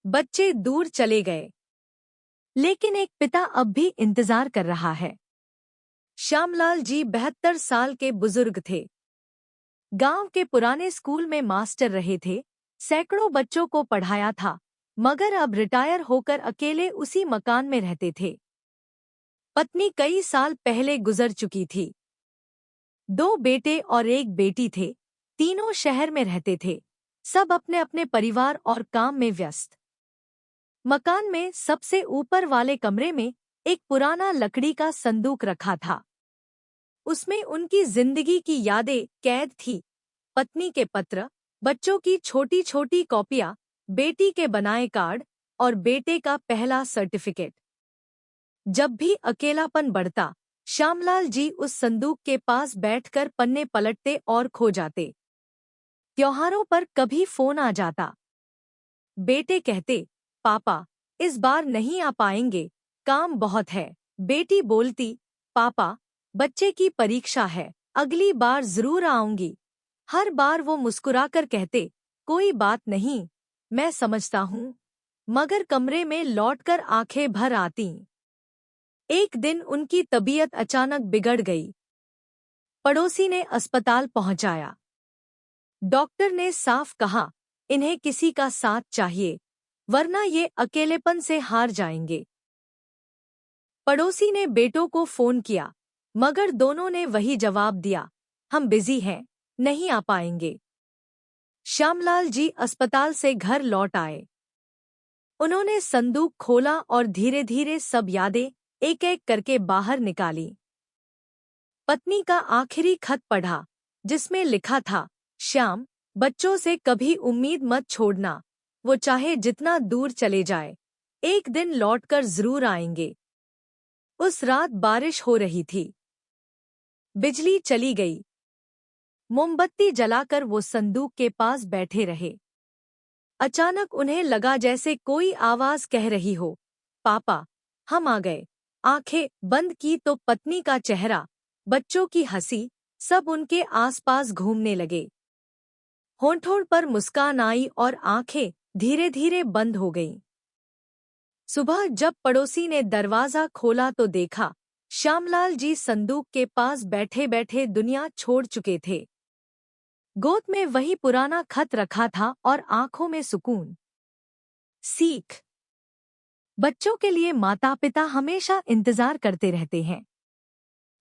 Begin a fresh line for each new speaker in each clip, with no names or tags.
बच्चे दूर चले गए, लेकिन एक पिता अब भी इंतजार कर रहा है। श्यामलाल जी 72 साल के बुजुर्ग थे। गांव के पुराने स्कूल में मास्टर रहे थे, सैकड़ों बच्चों को पढ़ाया था, मगर अब रिटायर होकर अकेले उसी मकान में रहते थे। पत्नी कई साल पहले गुजर चुकी थी। 2 बेटे और एक बेटी थे। तीनों शहर में रहते थे, सब अपने अपने परिवार और काम में व्यस्त। मकान में सबसे ऊपर वाले कमरे में एक पुराना लकड़ी का संदूक रखा था। उसमें उनकी जिंदगी की यादें कैद थी। पत्नी के पत्र, बच्चों की छोटी छोटी कॉपियां, बेटी के बनाए कार्ड और बेटे का पहला सर्टिफिकेट। जब भी अकेलापन बढ़ता, श्यामलाल जी उस संदूक के पास बैठकर पन्ने पलटते और खो जाते। त्योहारों पर कभी फोन आ जाता। बेटे कहते, पापा इस बार नहीं आ पाएंगे, काम बहुत है। बेटी बोलती, पापा बच्चे की परीक्षा है, अगली बार जरूर आऊंगी। हर बार वो मुस्कुराकर कहते, कोई बात नहीं, मैं समझता हूँ, मगर कमरे में लौटकर आंखें भर आतीं। एक दिन उनकी तबीयत अचानक बिगड़ गई। पड़ोसी ने अस्पताल पहुंचाया। डॉक्टर ने साफ कहा, इन्हें किसी का साथ चाहिए, वरना ये अकेलेपन से हार जाएंगे। पड़ोसी ने बेटों को फोन किया, मगर दोनों ने वही जवाब दिया, हम बिजी हैं, नहीं आ पाएंगे। श्यामलाल जी अस्पताल से घर लौट आए। उन्होंने संदूक खोला और धीरे धीरे सब यादें एक एक करके बाहर निकाली। पत्नी का आखिरी खत पढ़ा, जिसमें लिखा था, श्याम, बच्चों से कभी उम्मीद मत छोड़ना, वो चाहे जितना दूर चले जाए, एक दिन लौटकर जरूर आएंगे। उस रात बारिश हो रही थी। बिजली चली गई। मोमबत्ती जलाकर वो संदूक के पास बैठे रहे। अचानक उन्हें लगा जैसे कोई आवाज कह रही हो, पापा हम आ गए। आंखें बंद की तो पत्नी का चेहरा, बच्चों की हंसी, सब उनके आसपास घूमने लगे। होंठों पर मुस्कान आई और आंखें धीरे धीरे बंद हो गईं। सुबह जब पड़ोसी ने दरवाजा खोला तो देखा, श्यामलाल जी संदूक के पास बैठे बैठे दुनिया छोड़ चुके थे। गोद में वही पुराना खत रखा था और आंखों में सुकून। सीख, बच्चों के लिए माता पिता हमेशा इंतजार करते रहते हैं।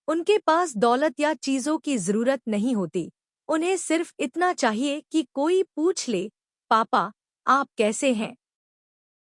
उनके पास दौलत या चीजों की जरूरत नहीं होती, उन्हें सिर्फ इतना चाहिए कि कोई पूछ ले, पापा आप कैसे हैं।